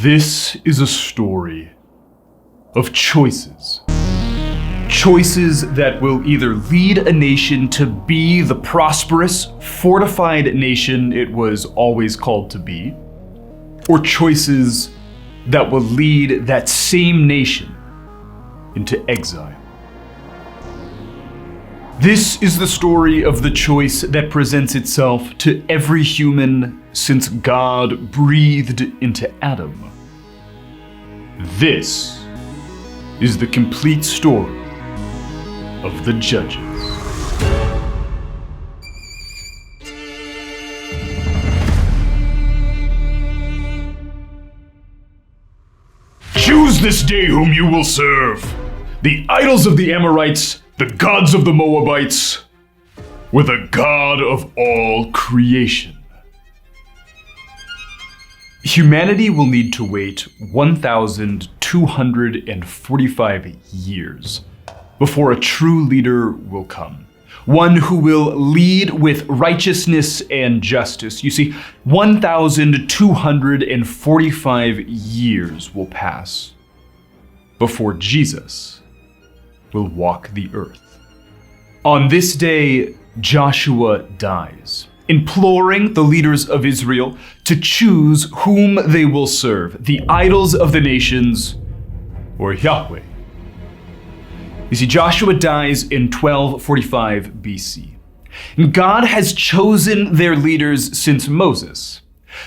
This is a story of choices. Choices that will either lead a nation to be the prosperous, fortified nation it was always called to be, or choices that will lead that same nation into exile. This is the story of the choice that presents itself to every human since God breathed into Adam. This is the complete story of the Judges. Choose this day whom you will serve, the idols of the Amorites, the gods of the Moabites, or the God of all creation. Humanity will need to wait 1,245 years before a true leader will come. One who will lead with righteousness and justice. You see, 1,245 years will pass before Jesus will walk the earth. On this day, Joshua dies, imploring the leaders of Israel to choose whom they will serve, the idols of the nations or Yahweh. You see, Joshua dies in 1245 BC. And God has chosen their leaders since Moses.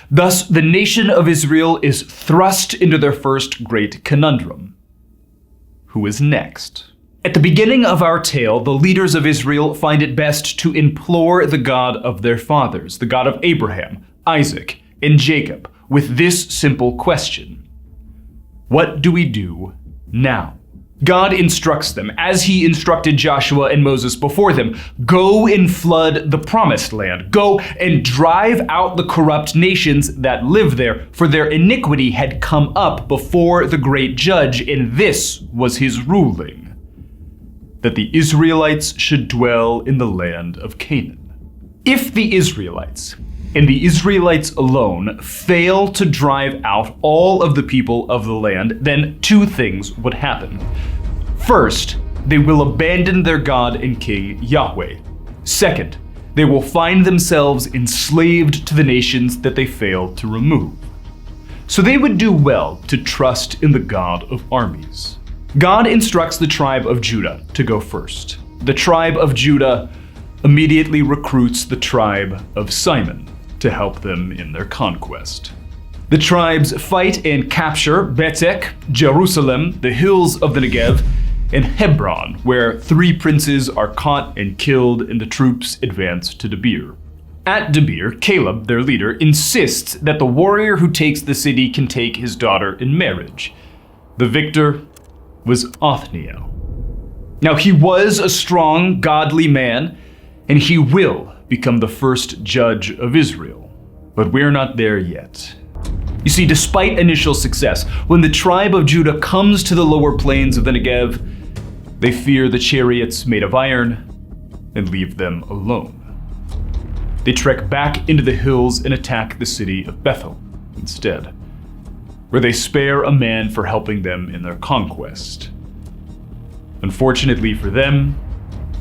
Thus, the nation of Israel is thrust into their first great conundrum. Who is next? At the beginning of our tale, the leaders of Israel find it best to implore the God of their fathers, the God of Abraham, Isaac, and Jacob, with this simple question: what do we do now? God instructs them, as he instructed Joshua and Moses before them, go and flood the promised land. Go and drive out the corrupt nations that live there, for their iniquity had come up before the great judge, and this was his ruling: that the Israelites should dwell in the land of Canaan. If the Israelites, and the Israelites alone, fail to drive out all of the people of the land, then two things would happen. First, they will abandon their God and King Yahweh. Second, they will find themselves enslaved to the nations that they failed to remove. So they would do well to trust in the God of armies. God instructs the tribe of Judah to go first. The tribe of Judah immediately recruits the tribe of Simon to help them in their conquest. The tribes fight and capture Betek, Jerusalem, the hills of the Negev, and Hebron, where three princes are caught and killed and the troops advance to Debir. At Debir, Caleb, their leader, insists that the warrior who takes the city can take his daughter in marriage. The victor was Othniel. Now he was a strong, godly man, and he will become the first judge of Israel. But we're not there yet. You see, despite initial success, when the tribe of Judah comes to the lower plains of the Negev, they fear the chariots made of iron and leave them alone. They trek back into the hills and attack the city of Bethel instead, where they spare a man for helping them in their conquest. Unfortunately for them,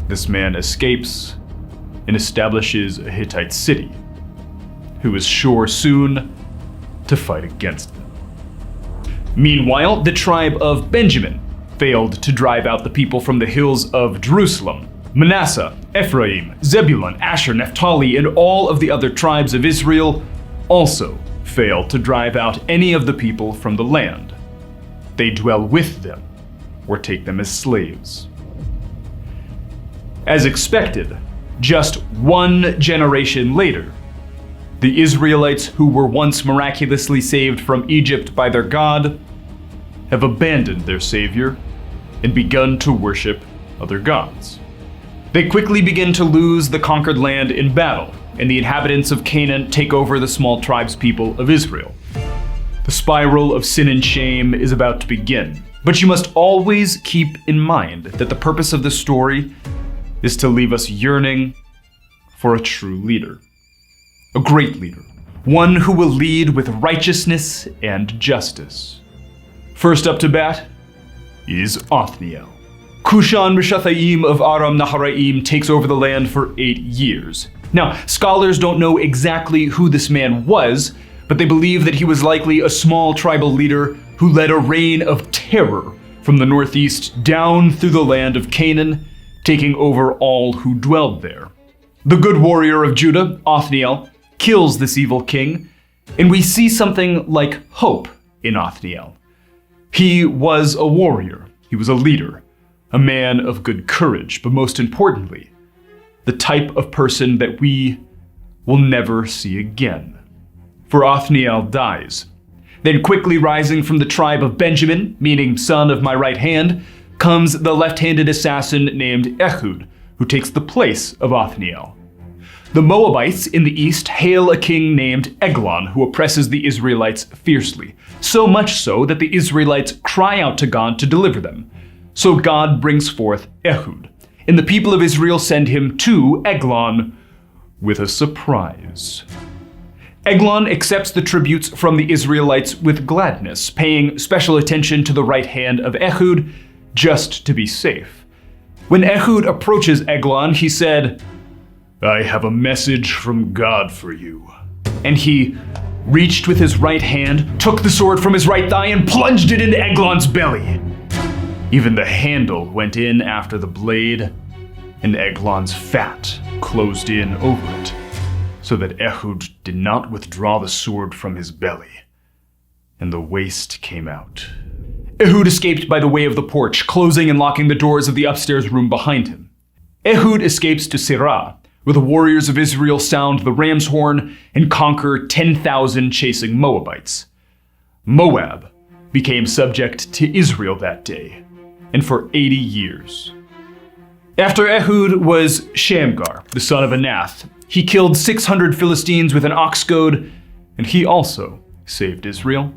this man escapes and establishes a Hittite city, who is sure soon to fight against them. Meanwhile, the tribe of Benjamin failed to drive out the people from the hills of Jerusalem. Manasseh, Ephraim, Zebulun, Asher, Naphtali, and all of the other tribes of Israel also failed to drive out any of the people from the land. They dwell with them or take them as slaves. As expected, just one generation later, the Israelites who were once miraculously saved from Egypt by their God have abandoned their Savior and begun to worship other gods. They quickly begin to lose the conquered land in battle, and the inhabitants of Canaan take over the small tribespeople of Israel. The spiral of sin and shame is about to begin, but you must always keep in mind that the purpose of the story is to leave us yearning for a true leader, a great leader, one who will lead with righteousness and justice. First up to bat is Othniel. Cushan-Rishathaim of Aram Naharaim takes over the land for 8 years. Now, scholars don't know exactly who this man was, but they believe that he was likely a small tribal leader who led a reign of terror from the northeast down through the land of Canaan, taking over all who dwelled there. The good warrior of Judah, Othniel, kills this evil king, and we see something like hope in Othniel. He was a warrior, he was a leader, a man of good courage, but most importantly, the type of person that we will never see again. For Othniel dies. Then quickly rising from the tribe of Benjamin, meaning son of my right hand, comes the left-handed assassin named Ehud, who takes the place of Othniel. The Moabites in the east hail a king named Eglon, who oppresses the Israelites fiercely, so much so that the Israelites cry out to God to deliver them. So God brings forth Ehud, and the people of Israel send him to Eglon with a surprise. Eglon accepts the tributes from the Israelites with gladness, paying special attention to the right hand of Ehud just to be safe. When Ehud approaches Eglon, he said, "I have a message from God for you." And he reached with his right hand, took the sword from his right thigh, and plunged it into Eglon's belly. Even the handle went in after the blade, and Eglon's fat closed in over it, so that Ehud did not withdraw the sword from his belly, and the waist came out. Ehud escaped by the way of the porch, closing and locking the doors of the upstairs room behind him. Ehud escapes to Sirah, where the warriors of Israel sound the ram's horn and conquer 10,000 chasing Moabites. Moab became subject to Israel that day, and for 80 years. After Ehud was Shamgar, the son of Anath. He killed 600 Philistines with an ox goad, and he also saved Israel.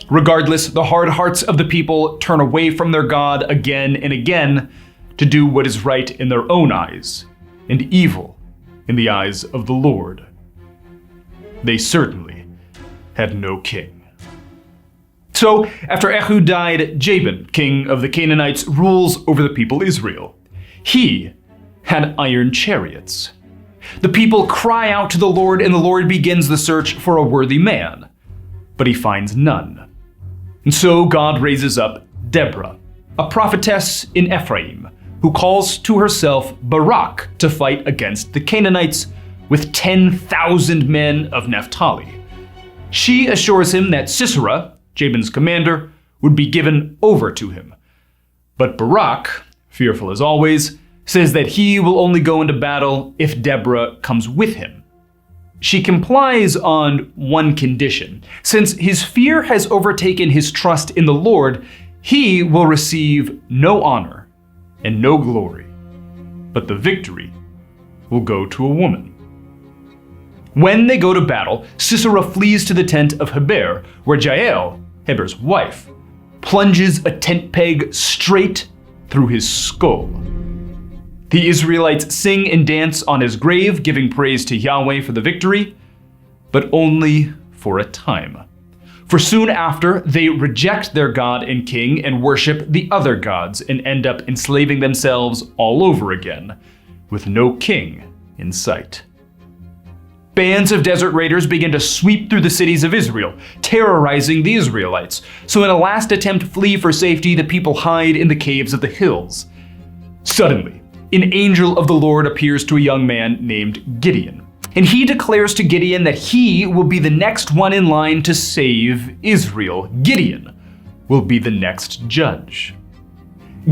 Regardless, the hard hearts of the people turn away from their God again and again to do what is right in their own eyes, and evil in the eyes of the Lord. They certainly had no king. So, after Ehud died, Jabin, king of the Canaanites, rules over the people Israel. He had iron chariots. The people cry out to the Lord, and the Lord begins the search for a worthy man, but he finds none. And so God raises up Deborah, a prophetess in Ephraim, who calls to herself Barak to fight against the Canaanites with 10,000 men of Naphtali. She assures him that Sisera, Jabin's commander, would be given over to him. But Barak, fearful as always, says that he will only go into battle if Deborah comes with him. She complies on one condition. Since his fear has overtaken his trust in the Lord, he will receive no honor and no glory, but the victory will go to a woman. When they go to battle, Sisera flees to the tent of Heber, where Jael, Heber's wife, plunges a tent peg straight through his skull. The Israelites sing and dance on his grave, giving praise to Yahweh for the victory, but only for a time. For soon after, they reject their God and king and worship the other gods and end up enslaving themselves all over again, with no king in sight. Bands of desert raiders begin to sweep through the cities of Israel, terrorizing the Israelites. So in a last attempt to flee for safety, the people hide in the caves of the hills. Suddenly, an angel of the Lord appears to a young man named Gideon, and he declares to Gideon that he will be the next one in line to save Israel. Gideon will be the next judge.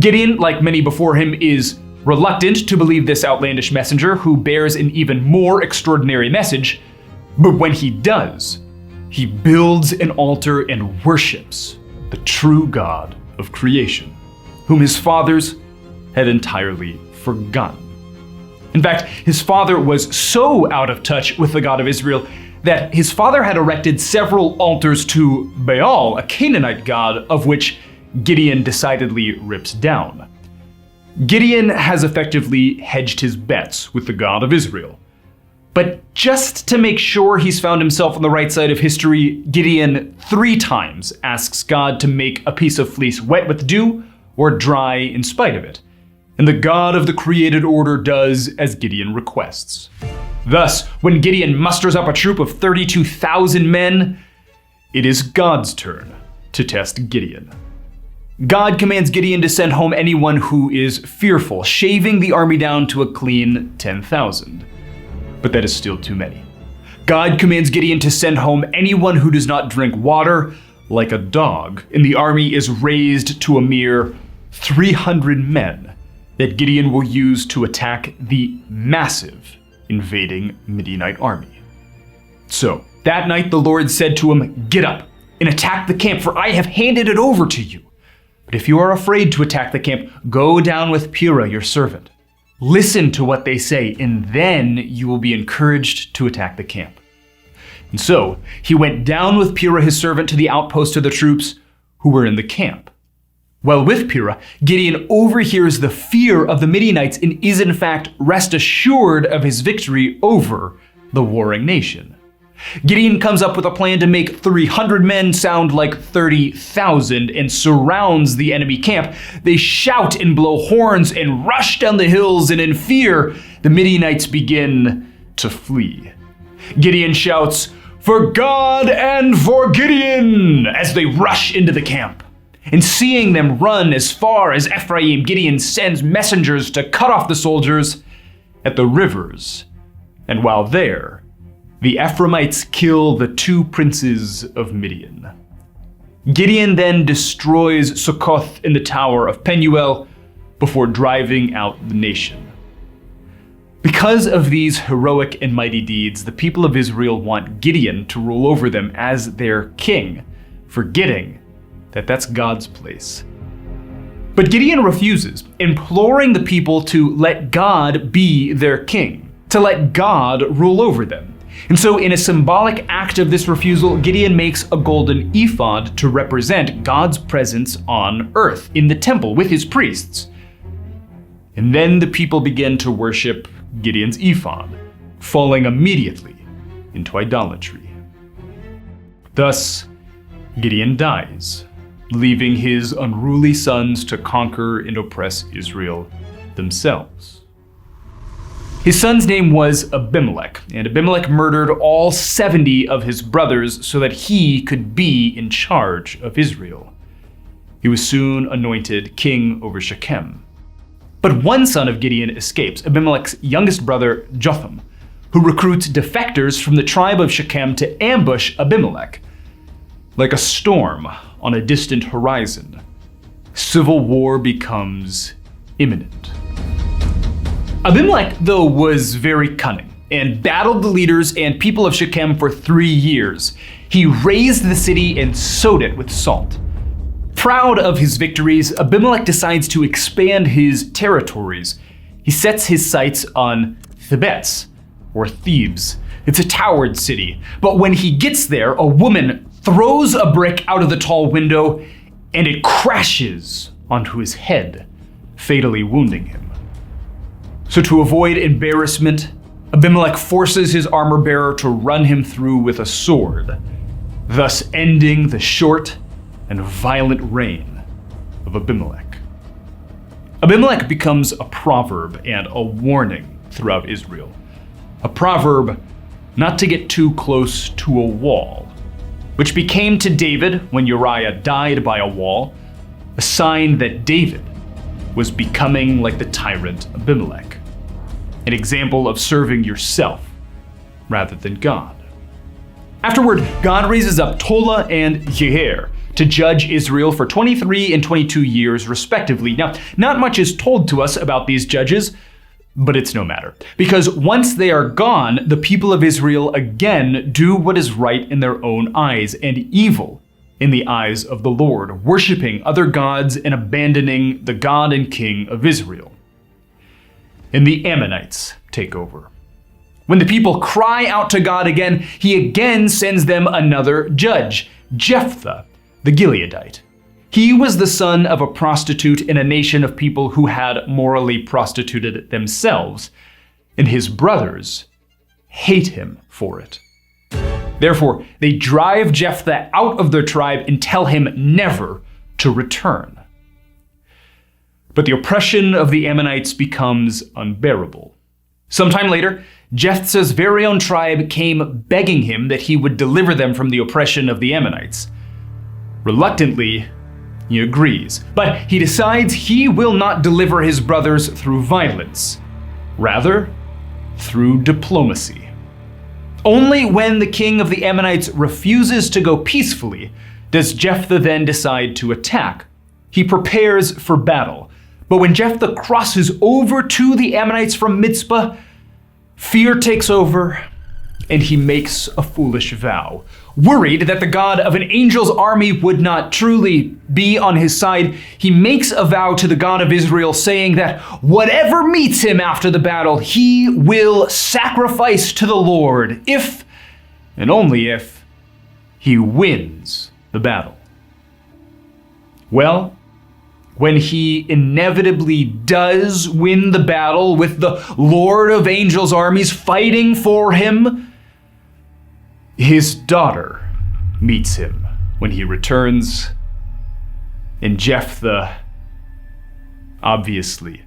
Gideon, like many before him, is reluctant to believe this outlandish messenger who bears an even more extraordinary message, but when he does, he builds an altar and worships the true God of creation, whom his fathers had entirely forgotten. In fact, his father was so out of touch with the God of Israel that his father had erected several altars to Baal, a Canaanite god, of which Gideon decidedly rips down. Gideon has effectively hedged his bets with the God of Israel. But just to make sure he's found himself on the right side of history, Gideon 3 times asks God to make a piece of fleece wet with dew or dry in spite of it. And the God of the created order does as Gideon requests. Thus, when Gideon musters up a troop of 32,000 men, it is God's turn to test Gideon. God commands Gideon to send home anyone who is fearful, shaving the army down to a clean 10,000. But that is still too many. God commands Gideon to send home anyone who does not drink water like a dog, and the army is raised to a mere 300 men that Gideon will use to attack the massive invading Midianite army. So, that night the Lord said to him, "Get up and attack the camp, for I have handed it over to you. But if you are afraid to attack the camp, go down with Purah, your servant. Listen to what they say, and then you will be encouraged to attack the camp." And so he went down with Purah, his servant, to the outpost of the troops who were in the camp. While with Purah, Gideon overhears the fear of the Midianites and is in fact rest assured of his victory over the warring nation. Gideon comes up with a plan to make 300 men sound like 30,000 and surrounds the enemy camp. They shout and blow horns and rush down the hills, and in fear, the Midianites begin to flee. Gideon shouts, "For God and for Gideon!" as they rush into the camp. And seeing them run as far as Ephraim, Gideon sends messengers to cut off the soldiers at the rivers. And while there, the Ephraimites kill the 2 princes of Midian. Gideon then destroys Succoth in the tower of Penuel before driving out the nation. Because of these heroic and mighty deeds, the people of Israel want Gideon to rule over them as their king, forgetting that that's God's place. But Gideon refuses, imploring the people to let God be their king, to let God rule over them. And so in a symbolic act of this refusal, Gideon makes a golden ephod to represent God's presence on earth in the temple with his priests. And then the people begin to worship Gideon's ephod, falling immediately into idolatry. Thus, Gideon dies, leaving his unruly sons to conquer and oppress Israel themselves. His son's name was Abimelech, and Abimelech murdered all 70 of his brothers so that he could be in charge of Israel. He was soon anointed king over Shechem. But one son of Gideon escapes, Abimelech's youngest brother Jotham, who recruits defectors from the tribe of Shechem to ambush Abimelech. Like a storm on a distant horizon, civil war becomes imminent. Abimelech, though, was very cunning and battled the leaders and people of Shechem for 3 years. He razed the city and sowed it with salt. Proud of his victories, Abimelech decides to expand his territories. He sets his sights on Thebes, or Thebes. It's a towered city, but when he gets there, a woman throws a brick out of the tall window and it crashes onto his head, fatally wounding him. So to avoid embarrassment, Abimelech forces his armor bearer to run him through with a sword, thus ending the short and violent reign of Abimelech. Abimelech becomes a proverb and a warning throughout Israel. A proverb not to get too close to a wall, which became to David, when Uriah died by a wall, a sign that David was becoming like the tyrant Abimelech, an example of serving yourself rather than God. Afterward, God raises up Tola and Jeher to judge Israel for 23 and 22 years respectively. Now, not much is told to us about these judges, but it's no matter, because once they are gone, the people of Israel again do what is right in their own eyes and evil in the eyes of the Lord, worshiping other gods and abandoning the God and King of Israel. And the Ammonites take over. When the people cry out to God again, he again sends them another judge, Jephthah, the Gileadite. He was the son of a prostitute in a nation of people who had morally prostituted themselves, and his brothers hate him for it. Therefore, they drive Jephthah out of their tribe and tell him never to return. But the oppression of the Ammonites becomes unbearable. Sometime later, Jephthah's very own tribe came begging him that he would deliver them from the oppression of the Ammonites. Reluctantly, he agrees, but he decides he will not deliver his brothers through violence, rather through diplomacy. Only when the king of the Ammonites refuses to go peacefully does Jephthah then decide to attack. He prepares for battle, but when Jephthah crosses over to the Ammonites from Mizpah, fear takes over, and he makes a foolish vow. Worried that the God of an angel's army would not truly be on his side, he makes a vow to the God of Israel, saying that whatever meets him after the battle, he will sacrifice to the Lord, if, and only if, he wins the battle. Well, when he inevitably does win the battle with the Lord of angels' armies fighting for him, his daughter meets him when he returns, and Jephthah obviously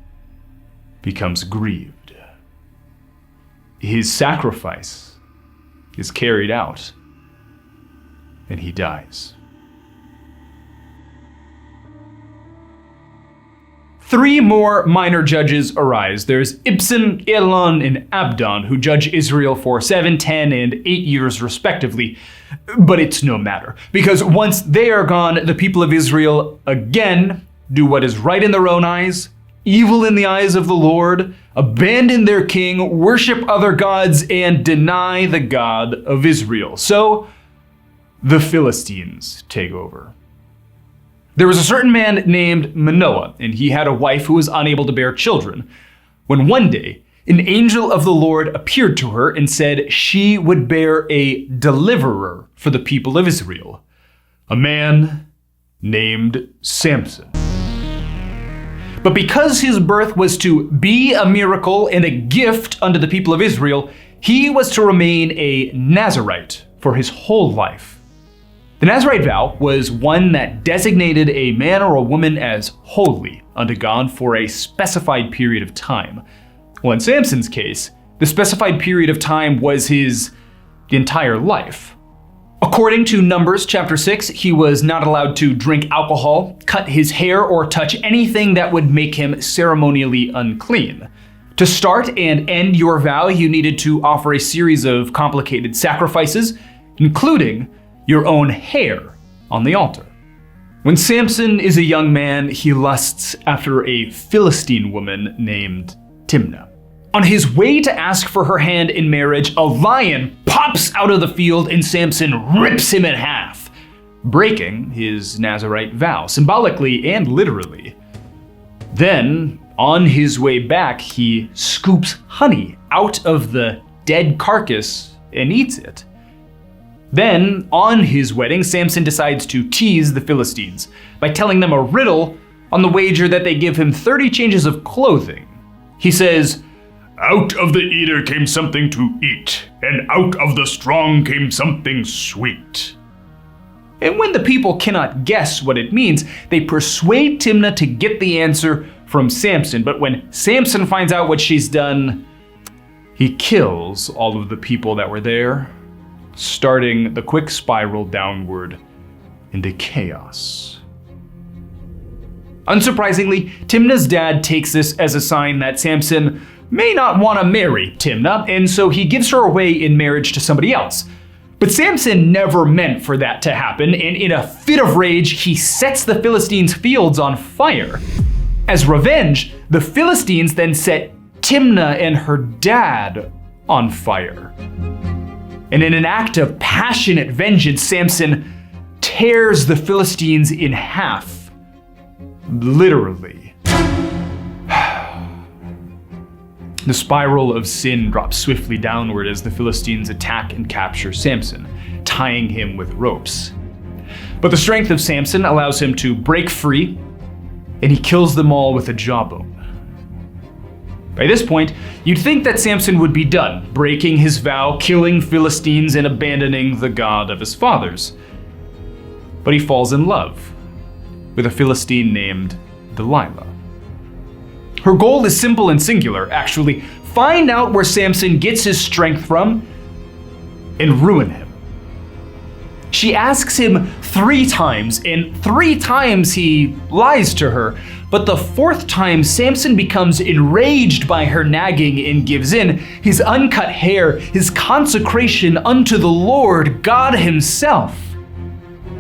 becomes grieved. His sacrifice is carried out, and he dies. 3 more minor judges arise. There's Ibzan, Elon, and Abdon, who judge Israel for 7, 10, and 8 years respectively. But it's no matter, because once they are gone, the people of Israel again do what is right in their own eyes, evil in the eyes of the Lord, abandon their king, worship other gods, and deny the God of Israel. So the Philistines take over. There was a certain man named Manoah, and he had a wife who was unable to bear children, when one day an angel of the Lord appeared to her and said she would bear a deliverer for the people of Israel, a man named Samson. But because his birth was to be a miracle and a gift unto the people of Israel, he was to remain a Nazirite for his whole life. The Nazirite vow was one that designated a man or a woman as holy unto God for a specified period of time. Well, in Samson's case, the specified period of time was his entire life. According to Numbers chapter 6, he was not allowed to drink alcohol, cut his hair, or touch anything that would make him ceremonially unclean. To start and end your vow, you needed to offer a series of complicated sacrifices, including your own hair on the altar. When Samson is a young man, he lusts after a Philistine woman named Timnah. On his way to ask for her hand in marriage, a lion pops out of the field and Samson rips him in half, breaking his Nazirite vow, symbolically and literally. Then, on his way back, he scoops honey out of the dead carcass and eats it. Then, on his wedding, Samson decides to tease the Philistines by telling them a riddle on the wager that they give him 30 changes of clothing. He says, "Out of the eater came something to eat, and out of the strong came something sweet." And when the people cannot guess what it means, they persuade Timnah to get the answer from Samson. But when Samson finds out what she's done, he kills all of the people that were there, starting the quick spiral downward into chaos. Unsurprisingly, Timnah's dad takes this as a sign that Samson may not want to marry Timnah, and so he gives her away in marriage to somebody else. But Samson never meant for that to happen, and in a fit of rage, he sets the Philistines' fields on fire. As revenge, the Philistines then set Timnah and her dad on fire. And in an act of passionate vengeance, Samson tears the Philistines in half. Literally. The spiral of sin drops swiftly downward as the Philistines attack and capture Samson, tying him with ropes. But the strength of Samson allows him to break free, and he kills them all with a jawbone. By this point, you'd think that Samson would be done, breaking his vow, killing Philistines, and abandoning the God of his fathers. But he falls in love with a Philistine named Delilah. Her goal is simple and singular, actually. Find out where Samson gets his strength from and ruin him. She asks him 3 times, and 3 times he lies to her. But the 4th time, Samson becomes enraged by her nagging and gives in. His uncut hair, his consecration unto the Lord, God himself,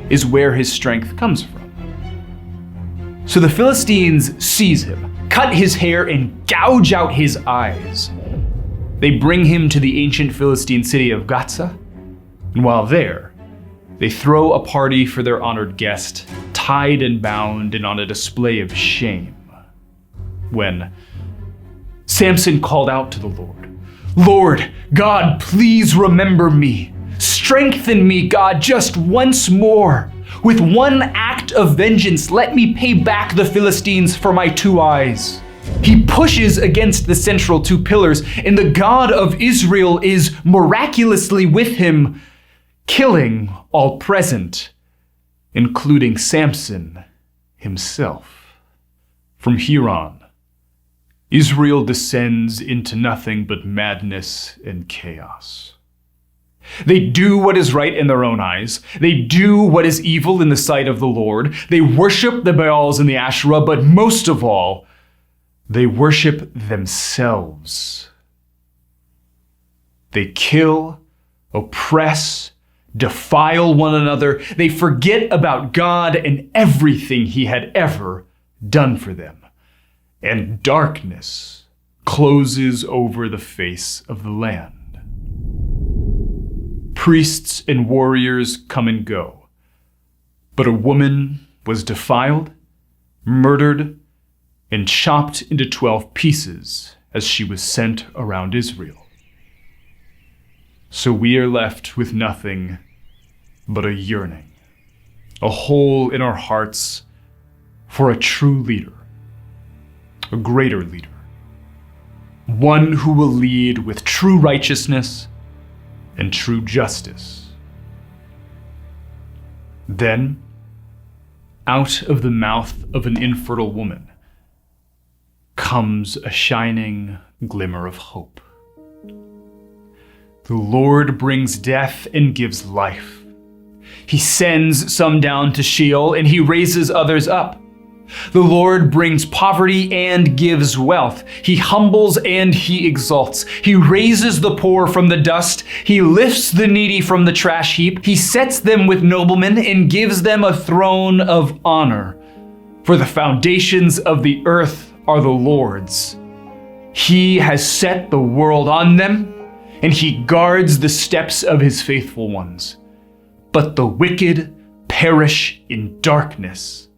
is where his strength comes from. So the Philistines seize him, cut his hair, and gouge out his eyes. They bring him to the ancient Philistine city of Gaza, and while there, they throw a party for their honored guest, tied and bound and on a display of shame. When Samson called out to the Lord, "Lord, God, please remember me. Strengthen me, God, just once more. With one act of vengeance, let me pay back the Philistines for my 2 eyes." He pushes against the central 2 pillars, and the God of Israel is miraculously with him, killing all present, including Samson himself. From here on, Israel descends into nothing but madness and chaos. They do what is right in their own eyes. They do what is evil in the sight of the Lord. They worship the Baals and the Asherah, but most of all, they worship themselves. They kill, oppress, defile one another. They forget about God and everything he had ever done for them. And darkness closes over the face of the land. Priests and warriors come and go, but a woman was defiled, murdered, and chopped into 12 pieces as she was sent around Israel. So we are left with nothing but a yearning, a hole in our hearts for a true leader, a greater leader, one who will lead with true righteousness and true justice. Then, out of the mouth of an infertile woman comes a shining glimmer of hope. The Lord brings death and gives life. He sends some down to Sheol, and he raises others up. The Lord brings poverty and gives wealth. He humbles and he exalts. He raises the poor from the dust. He lifts the needy from the trash heap. He sets them with noblemen and gives them a throne of honor. For the foundations of the earth are the Lord's. He has set the world on them, and he guards the steps of his faithful ones. But the wicked perish in darkness.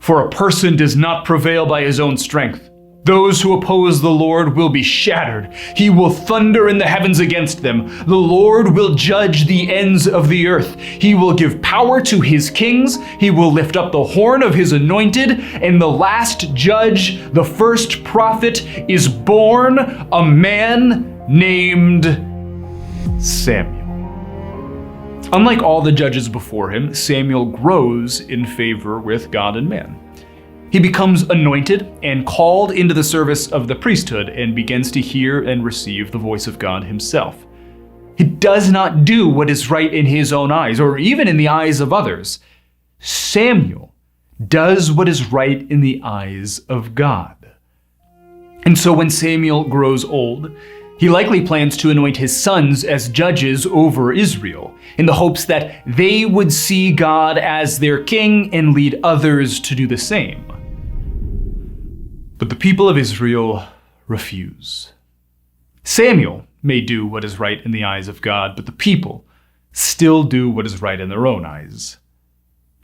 For a person does not prevail by his own strength. Those who oppose the Lord will be shattered. He will thunder in the heavens against them. The Lord will judge the ends of the earth. He will give power to his kings. He will lift up the horn of his anointed. And the last judge, the first prophet, is born, a man named Samuel. Unlike all the judges before him, Samuel grows in favor with God and man. He becomes anointed and called into the service of the priesthood and begins to hear and receive the voice of God himself. He does not do what is right in his own eyes or even in the eyes of others. Samuel does what is right in the eyes of God. And so when Samuel grows old, he likely plans to anoint his sons as judges over Israel in the hopes that they would see God as their king and lead others to do the same. But the people of Israel refuse. Samuel may do what is right in the eyes of God, but the people still do what is right in their own eyes.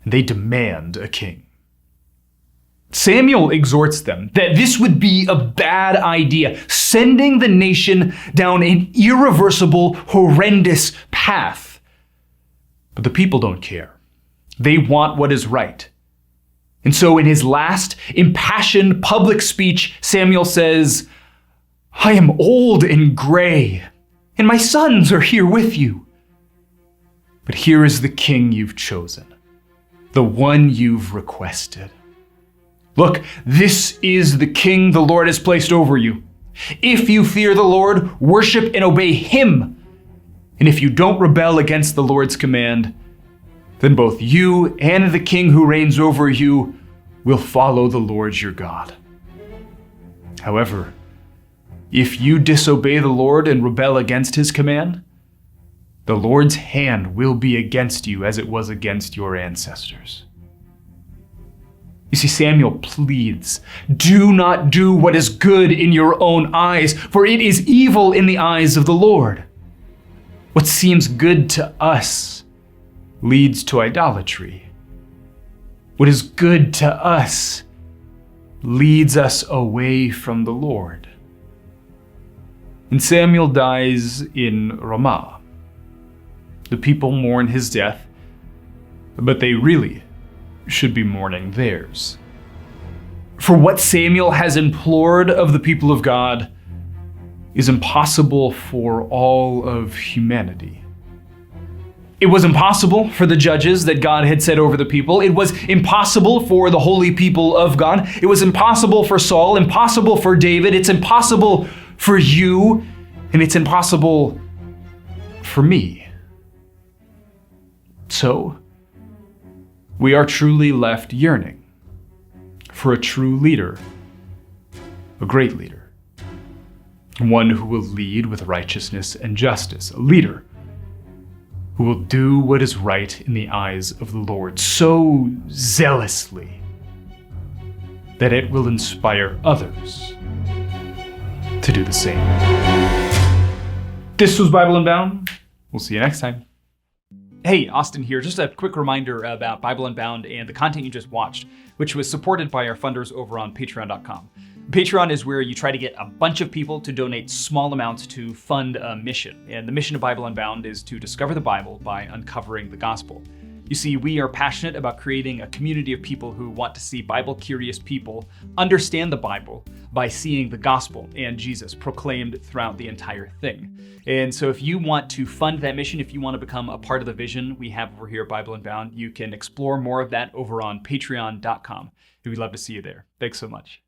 And they demand a king. Samuel exhorts them that this would be a bad idea, sending the nation down an irreversible, horrendous path. But the people don't care. They want what is right. And so in his last impassioned public speech, Samuel says, I am old and gray, and my sons are here with you. But here is the king you've chosen, the one you've requested. Look, this is the king the Lord has placed over you. If you fear the Lord, worship and obey him. And if you don't rebel against the Lord's command, then both you and the king who reigns over you will follow the Lord your God. However, if you disobey the Lord and rebel against his command, the Lord's hand will be against you as it was against your ancestors. You see, Samuel pleads, do not do what is good in your own eyes, for it is evil in the eyes of the Lord. What seems good to us leads to idolatry. What is good to us leads us away from the Lord. And Samuel dies in Ramah. The people mourn his death, but they really should be mourning theirs. For what Samuel has implored of the people of God is impossible for all of humanity. It was impossible for the judges that God had set over the people. It was impossible for the holy people of God. It was impossible for Saul, impossible for David. It's impossible for you, and it's impossible for me. So, we are truly left yearning for a true leader, a great leader, one who will lead with righteousness and justice, a leader who will do what is right in the eyes of the Lord so zealously that it will inspire others to do the same. This was Bible Unbound. We'll see you next time. Hey, Austin here. Just a quick reminder about Bible Unbound and the content you just watched, which was supported by our funders over on patreon.com. Patreon is where you try to get a bunch of people to donate small amounts to fund a mission. And the mission of Bible Unbound is to discover the Bible by uncovering the gospel. You see, we are passionate about creating a community of people who want to see Bible-curious people understand the Bible by seeing the gospel and Jesus proclaimed throughout the entire thing. And so if you want to fund that mission, if you want to become a part of the vision we have over here at Bible Unbound, you can explore more of that over on patreon.com. We'd love to see you there. Thanks so much.